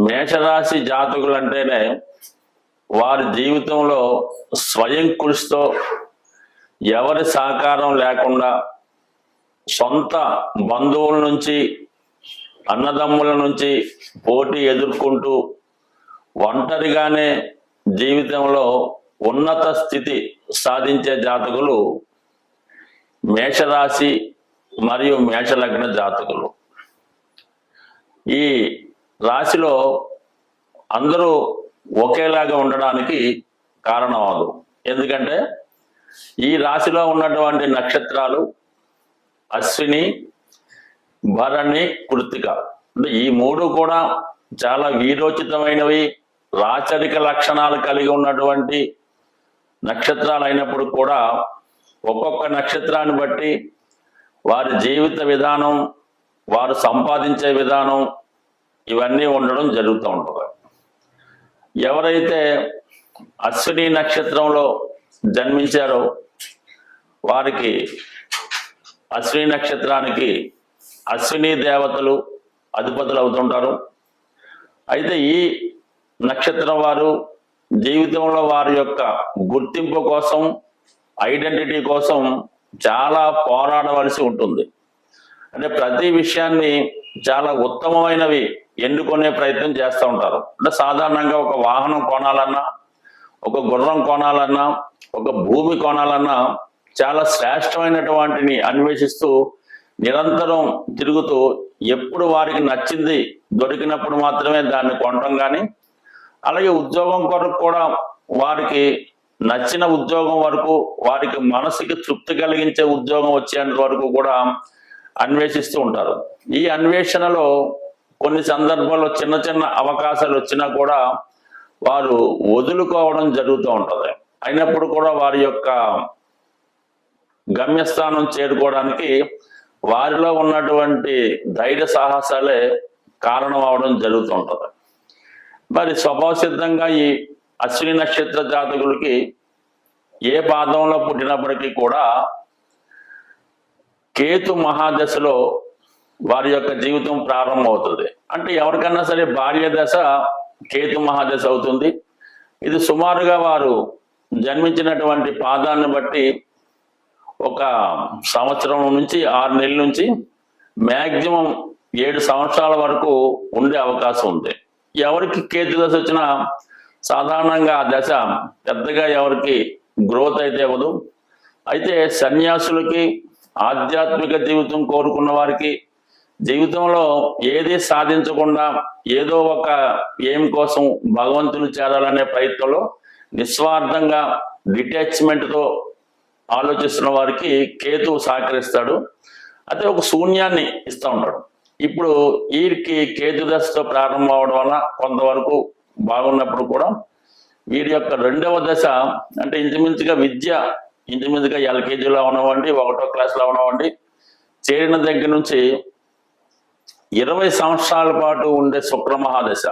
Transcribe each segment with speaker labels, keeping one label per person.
Speaker 1: మేషరాశి జాతకులు అంటేనే వారి జీవితంలో స్వయం కృషితో ఎవరి సహకారం లేకుండా సొంత బంధువుల నుంచి అన్నదమ్ముల నుంచి పోటీ ఎదుర్కొంటూ ఒంటరిగానే జీవితంలో ఉన్నత స్థితి సాధించే జాతకులు మేషరాశి మరియు మేషలగ్న జాతకులు. ఈ రాశిలో అందరూ ఒకేలాగా ఉండడానికి కారణం అవదు. ఎందుకంటే ఈ రాశిలో ఉన్నటువంటి నక్షత్రాలు అశ్విని, భరణి, కృత్తిక. అంటే ఈ మూడు కూడా చాలా వీరోచితమైనవి, రాచరిక లక్షణాలు కలిగి ఉన్నటువంటి నక్షత్రాలు అయినప్పుడు కూడా ఒక్కొక్క నక్షత్రాన్ని బట్టి వారి జీవిత విధానం, వారు సంపాదించే విధానం ఇవన్నీ ఉండడం జరుగుతూ ఉంటుంది. ఎవరైతే అశ్విని నక్షత్రంలో జన్మించారో వారికి అశ్విని నక్షత్రానికి అశ్విని దేవతలు అధిపతులు అవుతుంటారు. అయితే ఈ నక్షత్రం వారు జీవితంలో వారి యొక్క గుర్తింపు కోసం, ఐడెంటిటీ కోసం చాలా పోరాడవలసి ఉంటుంది. అంటే ప్రతి విషయాన్ని చాలా ఉత్తమమైనవి ఎన్నుకునే ప్రయత్నం చేస్తూ ఉంటారు. అంటే సాధారణంగా ఒక వాహనం కొనాలన్నా, ఒక గుర్రం కొనాలన్నా, ఒక భూమి కొనాలన్నా చాలా శ్రేష్టమైనటువంటిని అన్వేషిస్తూ నిరంతరం తిరుగుతూ ఎప్పుడు వారికి నచ్చింది దొరికినప్పుడు మాత్రమే దాన్ని కొనడం. కానీ అలాగే ఉద్యోగం కొరకు కూడా వారికి నచ్చిన ఉద్యోగం వరకు, వారికి మనసుకి తృప్తి కలిగించే ఉద్యోగం వచ్చేంత వరకు కూడా అన్వేషిస్తూ ఉంటారు. ఈ అన్వేషణలో కొన్ని సందర్భాల్లో చిన్న చిన్న అవకాశాలు వచ్చినా కూడా వారు వదులుకోవడం జరుగుతూ ఉంటుంది. అయినప్పుడు కూడా వారి యొక్క గమ్యస్థానం చేరుకోవడానికి వారిలో ఉన్నటువంటి ధైర్య సాహసాలే కారణం అవడం జరుగుతూ ఉంటుంది. మరి స్వభావ సిద్ధంగా ఈ అశ్విని నక్షత్ర జాతకులకి ఏ పాదంలో పుట్టినప్పటికీ కూడా కేతు మహాదశలో వారి యొక్క జీవితం ప్రారంభమవుతుంది. అంటే ఎవరికన్నా సరే బాల్య దశ కేతు మహాదశ అవుతుంది. ఇది సుమారుగా వారు జన్మించినటువంటి పాదాన్ని బట్టి 1 సంవత్సరం నుంచి 6 నెలల నుంచి మ్యాక్సిమం 7 సంవత్సరాల వరకు ఉండే అవకాశం ఉంది. ఎవరికి కేతు దశ వచ్చినా సాధారణంగా ఆ దశ పెద్దగా ఎవరికి గ్రోత్ అయితే ఇవ్వదు. అయితే సన్యాసులకి, ఆధ్యాత్మిక జీవితం కోరుకున్న వారికి, జీవితంలో ఏది సాధించకుండా ఏదో ఒక ఏం కోసం భగవంతుని చేరాలనే ప్రయత్నంలో నిస్వార్థంగా డిటాచ్మెంట్తో ఆలోచిస్తున్న వారికి కేతు సహకరిస్తాడు. అయితే ఒక శూన్యాన్ని ఇస్తూ ఉంటాడు. ఇప్పుడు వీరికి కేతు దశతో ప్రారంభం అవడం వల్ల కొంతవరకు బాగున్నప్పుడు కూడా వీరి యొక్క 2వ దశ అంటే ఇంచుమించుగా విద్య, ఇంచుమించుగా ఎల్కేజీలో ఉన్నవండి, 1వ క్లాస్లో ఉన్నవండి, చేరిన దగ్గర నుంచి 20 సంవత్సరాల పాటు ఉండే శుక్రమహాదశ.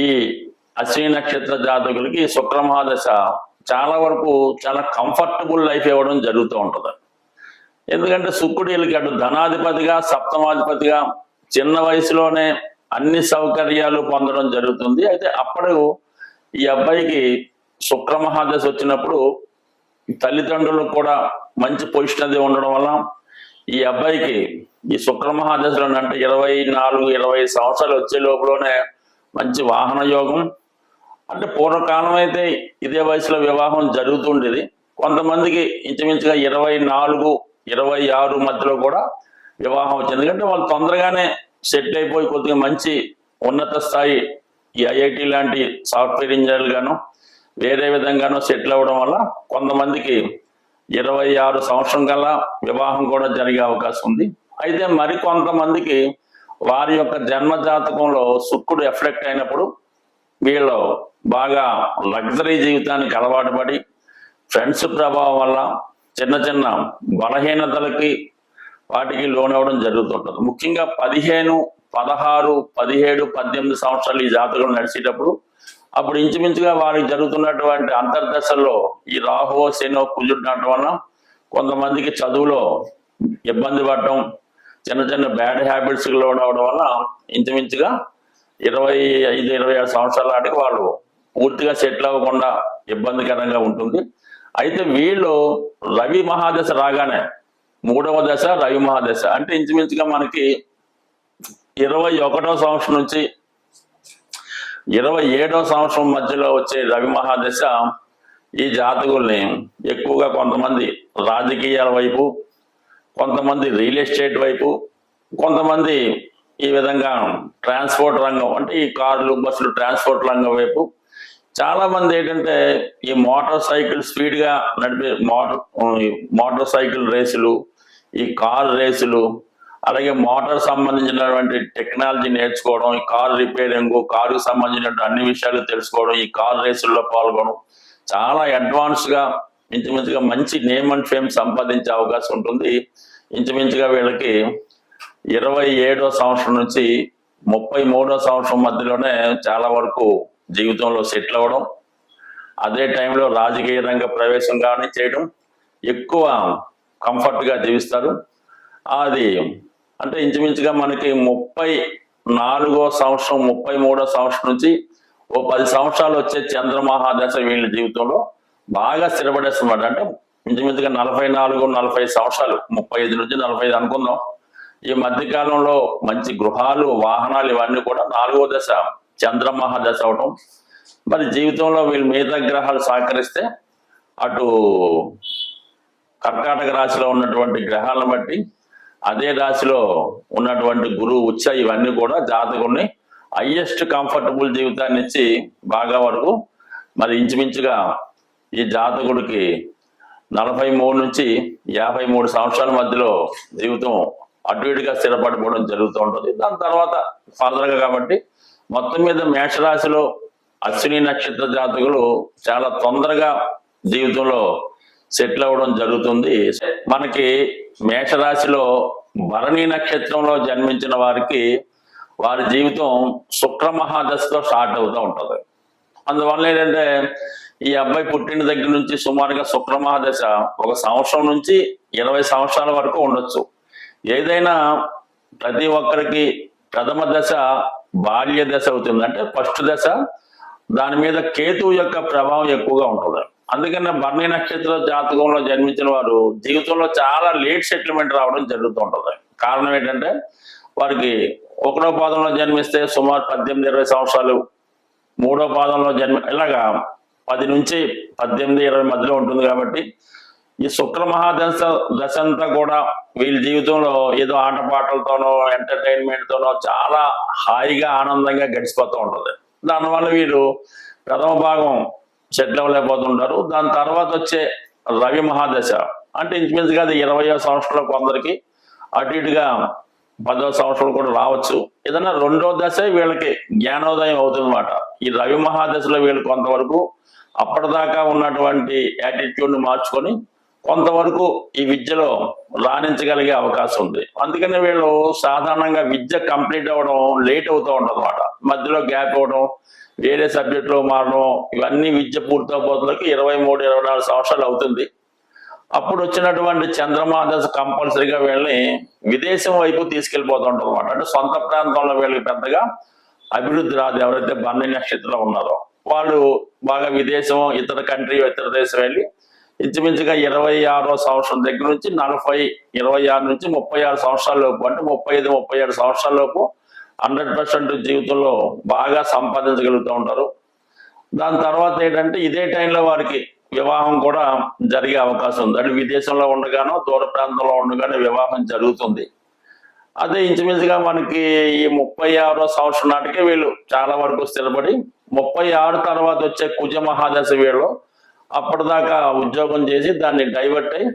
Speaker 1: ఈ అశ్విని నక్షత్ర జాతకులకి శుక్రమహాదశ చాలా వరకు చాలా కంఫర్టబుల్ లైఫ్ ఇవ్వడం జరుగుతూ ఉంటుంది. ఎందుకంటే శుక్రుడు వీళ్ళకి అటు ధనాధిపతిగా, సప్తమాధిపతిగా చిన్న వయసులోనే అన్ని సౌకర్యాలు పొందడం జరుగుతుంది. అయితే అప్పుడు ఈ అబ్బాయికి శుక్రమహాదశ వచ్చినప్పుడు తల్లిదండ్రులకు కూడా మంచి పొజిషన్ అది ఉండడం వల్ల ఈ అబ్బాయికి ఈ శుక్రమహాదశలో అంటే 24-25 సంవత్సరాలు వచ్చే లోపలనే మంచి వాహన యోగం. అంటే పూర్వకాలం అయితే ఇదే వయసులో వివాహం జరుగుతుండేది. కొంతమందికి ఇంచుమించుగా 24-26 మధ్యలో కూడా వివాహం వచ్చింది. ఎందుకంటే వాళ్ళు తొందరగానే సెట్ అయిపోయి కొద్దిగా మంచి ఉన్నత స్థాయి ఈ ఐఐటి లాంటి సాఫ్ట్వేర్ ఇంజనీర్లు గాను వేరే విధంగానూ సెటిల్ అవ్వడం వల్ల కొంతమందికి 26 సంవత్సరం కల్లా వివాహం కూడా జరిగే అవకాశం ఉంది. అయితే మరి కొంతమందికి వారి యొక్క జన్మ జాతకంలో శుక్రుడు ఎఫెక్ట్ అయినప్పుడు వీళ్ళు బాగా లగ్జరీ జీవితానికి అలవాటు పడి ఫ్రెండ్స్ ప్రభావం వల్ల చిన్న చిన్న బలహీనతలకి వాటికి లోనవ్వడం జరుగుతుంటుంది. ముఖ్యంగా 15, 16, 17, 18 సంవత్సరాలు ఈ జాతకం నడిచేటప్పుడు అప్పుడు ఇంచుమించుగా వారికి జరుగుతున్నటువంటి అంతర్దశల్లో ఈ రాహువో శనో కుజుడటం వల్ల కొంతమందికి చదువులో ఇబ్బంది పడటం, చిన్న చిన్న బ్యాడ్ హ్యాబిట్స్ లోన్ అవడం వల్ల ఇంచుమించుగా 25-26 సంవత్సరాల నాటికి వాళ్ళు పూర్తిగా సెటిల్ అవ్వకుండా ఇబ్బందికరంగా ఉంటుంది. అయితే వీళ్ళు రవి మహాదశ రాగానే 3వ దశ రవి మహాదశ అంటే ఇంచుమించుగా మనకి 21వ సంవత్సరం నుంచి 27వ సంవత్సరం మధ్యలో వచ్చే రవి మహాదశ ఈ జాతకుల్ని ఎక్కువగా కొంతమంది రాజకీయాల వైపు, కొంతమంది రియల్ ఎస్టేట్ వైపు, కొంతమంది ఈ విధంగా ట్రాన్స్పోర్ట్ రంగం అంటే ఈ కార్లు బస్సులు ట్రాన్స్పోర్ట్ రంగం వైపు, చాలా మంది ఏంటంటే ఈ మోటార్ సైకిల్ స్పీడ్ గా నడిపే మోటార్ సైకిల్ రేసులు, ఈ కార్ రేసులు, అలాగే మోటార్ సంబంధించినటువంటి టెక్నాలజీ నేర్చుకోవడం, ఈ కార్ రిపేరింగ్, కారుకు సంబంధించిన అన్ని విషయాలు తెలుసుకోవడం, ఈ కార్ రేసుల్లో పాల్గొనడం, చాలా అడ్వాన్స్ గా ఇంచుమించుగా మంచి నేమ్ అండ్ ఫేమ్ సంపాదించే అవకాశం ఉంటుంది. ఇంచుమించుగా వీళ్ళకి 27వ సంవత్సరం నుంచి 33వ సంవత్సరం మధ్యలోనే చాలా వరకు జీవితంలో సెటిల్ అవ్వడం, అదే టైంలో రాజకీయ రంగ ప్రవేశం కానీ చేయడం, ఎక్కువ కంఫర్ట్గా జీవిస్తారు. అది అంటే ఇంచుమించుగా మనకి 34వ సంవత్సరం 33వ సంవత్సరం నుంచి ఓ 10 సంవత్సరాలు వచ్చే చంద్రమహాదశ వీళ్ళ జీవితంలో బాగా స్థిరపడేస్తున్నమాట. అంటే ఇంచుమించుగా 44-45 సంవత్సరాలు, 35 నుంచి 45 అనుకుందాం. ఈ మధ్యకాలంలో మంచి గృహాలు, వాహనాలు ఇవన్నీ కూడా 4వ దశ చంద్రమహాదశ అవడం. మరి జీవితంలో వీళ్ళు మిగతా గ్రహాలు సహకరిస్తే అటు కర్కాటక రాశిలో ఉన్నటువంటి గ్రహాలను బట్టి, అదే రాశిలో ఉన్నటువంటి గురువు ఉచ్చ ఇవన్నీ కూడా జాతకుల్ని హైయెస్ట్ కంఫర్టబుల్ జీవితాన్ని ఇచ్చి బాగా వరకు మరి ఇంచుమించుగా ఈ జాతకుడికి 43 నుంచి 53 సంవత్సరాల మధ్యలో జీవితం అటు ఇటుగా స్థిరపడిపోవడం జరుగుతూ ఉంటుంది. దాని తర్వాత ఫర్దర్గా కాబట్టి మొత్తం మీద మేషరాశిలో అశ్విని నక్షత్ర జాతకులు చాలా తొందరగా జీవితంలో సెటిల్ అవ్వడం జరుగుతుంది. మనకి మేషరాశిలో భరణి నక్షత్రంలో జన్మించిన వారికి వారి జీవితం శుక్ర మహాదశతో స్టార్ట్ అవుతూ ఉంటుంది. అందువల్ల ఏంటంటే ఈ అబ్బాయి పుట్టిన దగ్గర నుంచి సుమారుగా శుక్ర మహాదశ 1 సంవత్సరం నుంచి 20 సంవత్సరాల వరకు ఉండొచ్చు. ఏదైనా ప్రతి ఒక్కరికి ప్రథమ దశ బాల్య దశ అవుతుంది, అంటే ఫస్ట్ దశ. దాని మీద కేతువు యొక్క ప్రభావం ఎక్కువగా ఉంటుంది. అందుకనే భరణి నక్షత్ర జాతకంలో జన్మించిన వారు జీవితంలో చాలా లేట్ సెటిల్మెంట్ రావడం జరుగుతూ ఉంటుంది. కారణం ఏంటంటే వారికి 1వ పాదంలో జన్మిస్తే సుమారు 18-20 సంవత్సరాలు, 3వ పాదంలో ఇలాగా 10 నుంచి 18-20 మధ్యలో ఉంటుంది. కాబట్టి ఈ శుక్ర మహాదశ దశ అంతా కూడా వీళ్ళ జీవితంలో ఏదో ఆటపాటలతోనో ఎంటర్టైన్మెంట్ తోనో చాలా హాయిగా ఆనందంగా గడిచిపోతూ ఉంటుంది. దానివల్ల వీరు ప్రథమ భాగం సెటిల్ అవ్వలేకపోతుంటారు. దాని తర్వాత వచ్చే రవి మహాదశ అంటే ఇంచుమించుగా అది 20వ సంవత్సరంలో కొందరికి, అటు ఇటుగా 10వ సంవత్సరం కూడా రావచ్చు. ఏదైనా 2వ దశ వీళ్ళకి జ్ఞానోదయం అవుతుంది అన్నమాట. ఈ రవి మహాదశలో వీళ్ళు కొంతవరకు అప్పటిదాకా ఉన్నటువంటి యాటిట్యూడ్ని మార్చుకొని కొంతవరకు ఈ విద్యలో రాణించగలిగే అవకాశం ఉంది. అందుకని వీళ్ళు సాధారణంగా విద్య కంప్లీట్ అవ్వడం లేట్ అవుతూ ఉంటుంది అన్నమాట. మధ్యలో గ్యాప్ అవ్వడం, వేరే సబ్జెక్టులో మారడం, ఇవన్నీ విద్య పూర్తయిపోతున్నకి 23-24 సంవత్సరాలు అవుతుంది. అప్పుడు వచ్చినటువంటి చంద్రమహాదశ కంపల్సరీగా వీళ్ళని విదేశం వైపు తీసుకెళ్ళిపోతూ ఉంటుంది అన్నమాట. అంటే సొంత ప్రాంతంలో వీళ్ళకి పెద్దగా అభివృద్ధి రాదు. ఎవరైతే భరణి నక్షత్రంలో ఉన్నారో వాళ్ళు బాగా విదేశం, ఇతర కంట్రీ, ఇతర దేశం వెళ్ళి ఇంచుమించుగా 26వ సంవత్సరం దగ్గర నుంచి 26 నుంచి 36 సంవత్సరాల లోపు, అంటే 35-37 సంవత్సరాల లోపు 100% జీవితంలో బాగా సంపాదించగలుగుతూ ఉంటారు. దాని తర్వాత ఏంటంటే ఇదే టైంలో వారికి వివాహం కూడా జరిగే అవకాశం ఉంది. అంటే విదేశంలో ఉండగానో దూర ప్రాంతంలో ఉండగానే వివాహం జరుగుతుంది. అదే ఇంచుమించుగా మనకి ఈ 36వ సంవత్సరం నాటికే వీళ్ళు చాలా వరకు స్థిరపడి 36 తర్వాత వచ్చే కుజ మహాదశ వీళ్ళు అప్పటిదాకా ఉద్యోగం చేసి దాన్ని డైవర్ట్ అయ్యి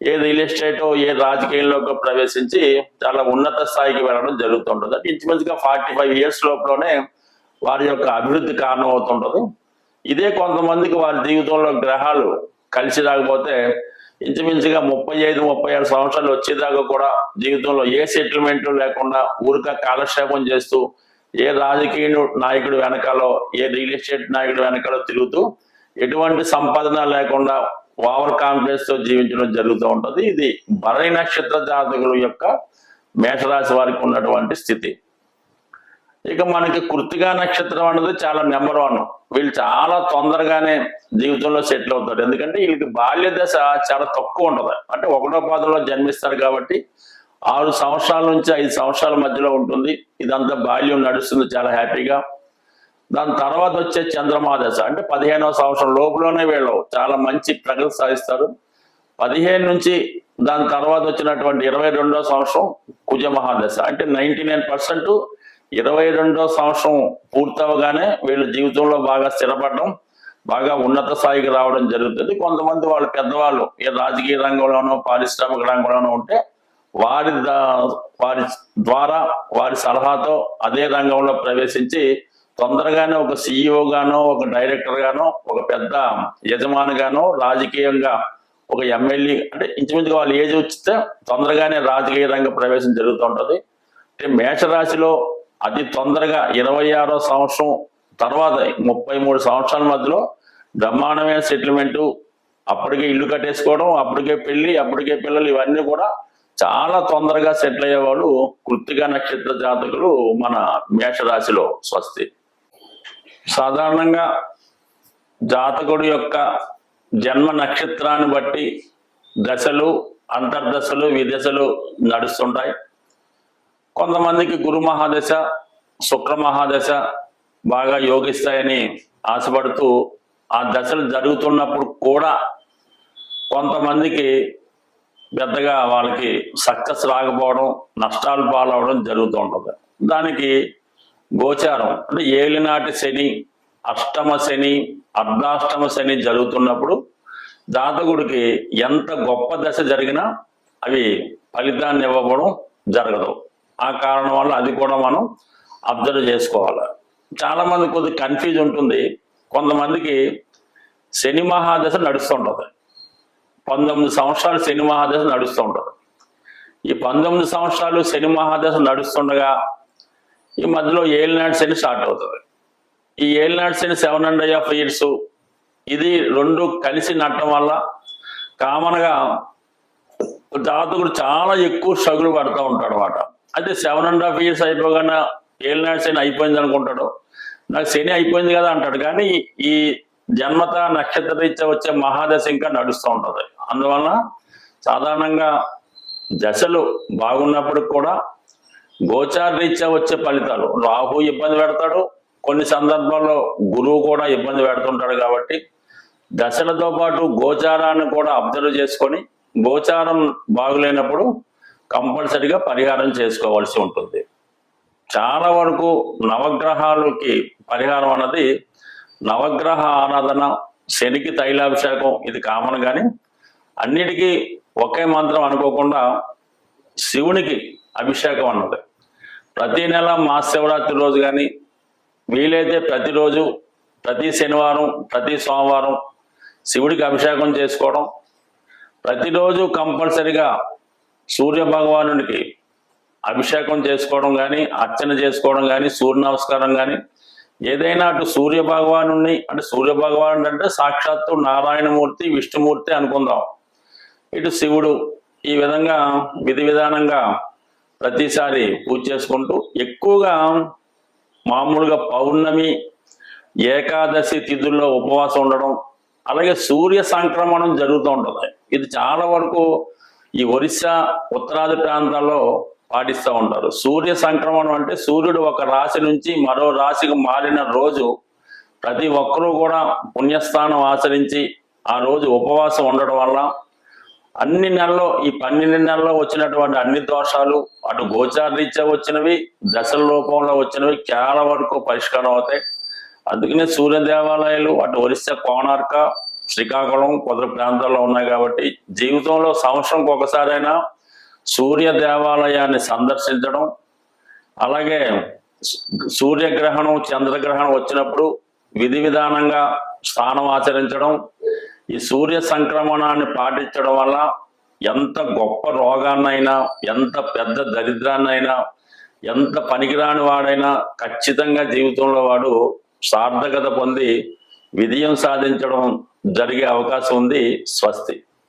Speaker 1: ఏ రియల్ ఎస్టేటో ఏ రాజకీయంలోకి ప్రవేశించి చాలా ఉన్నత స్థాయికి వెళ్ళడం జరుగుతుంటుంది. అంటే ఇంచుమించుగా 45 ఇయర్స్ లోపలనే వారి యొక్క అభివృద్ధి కారణం అవుతుంటుంది. ఇదే కొంతమందికి వారి జీవితంలో గ్రహాలు కలిసి రాకపోతే ఇంచుమించుగా 35-36 సంవత్సరాలు వచ్చేదాకా కూడా జీవితంలో ఏ సెటిల్మెంట్ లేకుండా ఊరిక కాలక్షేపం చేస్తూ ఏ రాజకీయ నాయకుడు వెనకాలో, ఏ రియల్ ఎస్టేట్ నాయకుడు వెనకాలో తిరుగుతూ ఎటువంటి సంపాదన లేకుండా ఓవర్ కాన్ఫిడెన్స్ తో జీవించడం జరుగుతూ ఉంటుంది. ఇది భరణి నక్షత్ర జాతకుల యొక్క మేషరాశి వారికి ఉన్నటువంటి స్థితి. ఇక మనకి కృత్తికా నక్షత్రం అనేది చాలా నెంబర్ 1. వీళ్ళు చాలా తొందరగానే జీవితంలో సెటిల్ అవుతారు. ఎందుకంటే వీళ్ళకి బాల్య దశ చాలా తక్కువ ఉంటుంది. అంటే 1వ పాదంలో జన్మిస్తారు కాబట్టి 6 సంవత్సరాల నుంచి 5 సంవత్సరాల మధ్యలో ఉంటుంది. ఇదంతా బాల్యం నడుస్తుంది చాలా హ్యాపీగా. దాని తర్వాత వచ్చే చంద్రమహాదశ అంటే 15వ సంవత్సరం లోపులోనే వీళ్ళు చాలా మంచి ప్రగతి సాధిస్తారు. 15 నుంచి దాని తర్వాత వచ్చినటువంటి 22వ సంవత్సరం కుజ మహాదశ అంటే 99% 22వ సంవత్సరం పూర్తవగానే వీళ్ళు జీవితంలో బాగా స్థిరపడడం, బాగా ఉన్నత స్థాయికి రావడం జరుగుతుంది. కొంతమంది వాళ్ళు పెద్దవాళ్ళు ఏ రాజకీయ రంగంలోనో పారిశ్రామిక రంగంలోనో ఉంటే వారి ద్వారా వారి సలహాతో అదే రంగంలో ప్రవేశించి తొందరగానే ఒక CEO గానో, ఒక డైరెక్టర్ గానో, ఒక పెద్ద యజమానిగానో, రాజకీయంగా ఒక ఎమ్మెల్యే అంటే ఇంచుమించుగా వాళ్ళు ఏజ్ వచ్చితే తొందరగానే రాజకీయ రంగ ప్రవేశం జరుగుతూ ఉంటుంది. అంటే మేషరాశిలో అతి తొందరగా 26వ సంవత్సరం తర్వాత 33 సంవత్సరాల మధ్యలో బ్రహ్మాండమైన సెటిల్మెంటు, అప్పటికే ఇల్లు కట్టేసుకోవడం, అప్పటికే పెళ్లి, అప్పటికే పిల్లలు, ఇవన్నీ కూడా చాలా తొందరగా సెటిల్ అయ్యేవాళ్ళు కృత్తికా నక్షత్ర జాతకులు మన మేషరాశిలో. స్వస్తి. సాధారణంగా జాతకుడు యొక్క జన్మ నక్షత్రాన్ని బట్టి దశలు, అంతర్దశలు, విదశలు నడుస్తుంటాయి. కొంతమందికి గురు మహాదశ, శుక్ర మహాదశ బాగా యోగిస్తాయని ఆశపడుతూ ఆ దశలు జరుగుతున్నప్పుడు కూడా కొంతమందికి పెద్దగా వాళ్ళకి సక్సెస్ రాకపోవడం, నష్టాలు పాలవడం జరుగుతూ ఉంటుంది. దానికి గోచారం అంటే ఏలినాటి శని, అష్టమ శని, అర్ధాష్టమ శని జరుగుతున్నప్పుడు జాతకుడికి ఎంత గొప్ప దశ జరిగినా అవి ఫలితాన్ని ఇవ్వడం జరగదు. ఆ కారణం వల్ల అది కూడా మనం అబ్జర్వ్ చేసుకోవాలి. చాలా మంది కొద్దిగా కన్ఫ్యూజ్ ఉంటుంది. కొంతమందికి శని మహాదశ నడుస్తుంటుంది. 19 సంవత్సరాలు శని మహాదశ నడుస్తూ ఉంటుంది. ఈ 19 సంవత్సరాలు శని మహాదశ నడుస్తుండగా ఈ మధ్యలో ఏలినాటి శని స్టార్ట్ అవుతుంది. ఈ ఏలినాటి శని 7.5 years ఇది 2 కలిసి నట్టడం వల్ల కామన్గా జాతకుడు చాలా ఎక్కువ స్ట్రగుల్ పడుతూ ఉంటాడు అన్నమాట. అయితే 7.5 years అయిపోగానే ఏలినాటి శని అయిపోయింది అనుకుంటాడు. నాకు శని అయిపోయింది కదా అంటాడు. కానీ ఈ జన్మత నక్షత్ర రీత్యా వచ్చే మహాదశ ఇంకా నడుస్తూ ఉంటుంది. అందువలన సాధారణంగా దశలు బాగున్నప్పుడు కూడా గోచార రీత్యా వచ్చే ఫలితాలు, రాహు ఇబ్బంది పెడతాడు, కొన్ని సందర్భాల్లో గురువు కూడా ఇబ్బంది పెడుతుంటాడు. కాబట్టి దశలతో పాటు గోచారాన్ని కూడా అబ్జర్వ్ చేసుకొని గోచారం బాగులేనప్పుడు కంపల్సరిగా పరిహారం చేసుకోవాల్సి ఉంటుంది. చాలా వరకు నవగ్రహాలకి పరిహారం అన్నది నవగ్రహ ఆరాధన, శనికి తైలాభిషేకం ఇది కామన్. కానీ అన్నిటికీ ఒకే మంత్రం అనుకోకుండా శివునికి అభిషేకం అన్నది ప్రతి నెల మహాశివరాత్రి రోజు కానీ వీలైతే ప్రతిరోజు, ప్రతి శనివారం, ప్రతి సోమవారం శివుడికి అభిషేకం చేసుకోవడం, ప్రతిరోజు కంపల్సరిగా సూర్య భగవానుడికి అభిషేకం చేసుకోవడం కానీ, అర్చన చేసుకోవడం కానీ, సూర్య నమస్కారం కానీ ఏదైనా అటు సూర్య భగవాను అంటే సూర్య భగవానుడు అంటే సాక్షాత్తు నారాయణమూర్తి, విష్ణుమూర్తి అనుకుందాం, ఇటు శివుడు, ఈ విధంగా విధి విధానంగా ప్రతిసారి పూజ చేసుకుంటూ ఎక్కువగా మామూలుగా పౌర్ణమి, ఏకాదశి తిథుల్లో ఉపవాసం ఉండడం, అలాగే సూర్య సంక్రమణం జరుగుతూ ఉంటుంది. ఇది చాలా వరకు ఈ ఒరిస్సా ఉత్తరాది ప్రాంతాల్లో పాటిస్తూ ఉంటారు. సూర్య సంక్రమణం అంటే సూర్యుడు ఒక రాశి నుంచి మరో రాశికి మారిన రోజు ప్రతి ఒక్కరూ కూడా పుణ్యస్థానం ఆచరించి ఆ రోజు ఉపవాసం ఉండడం వల్ల అన్ని నెలల్లో ఈ 12 నెలల్లో వచ్చినటువంటి అన్ని దోషాలు, అటు గోచారరీత్యా వచ్చినవి, దశల రూపంలో వచ్చినవి చాలా వరకు పరిష్కారం అవుతాయి. అందుకనే సూర్య దేవాలయాలు అటు ఒరిస్సా, కోణార్క, శ్రీకాకుళం కొందరు ప్రాంతాల్లో ఉన్నాయి. కాబట్టి జీవితంలో సంవత్సరంకి ఒకసారైనా సూర్య దేవాలయాన్ని సందర్శించడం, అలాగే సూర్యగ్రహణం, చంద్రగ్రహణం వచ్చినప్పుడు విధి విధానంగా స్నానం ఆచరించడం, ఈ సూర్య సంక్రమణాన్ని పాటించడం వల్ల ఎంత గొప్ప రోగాన్నైనా, ఎంత పెద్ద దరిద్రాన్నైనా, ఎంత పనికిరాని వాడైనా ఖచ్చితంగా జీవితంలో వాడు సార్థకత పొంది విజయం సాధించడం జరిగే అవకాశం ఉంది. స్వస్తి.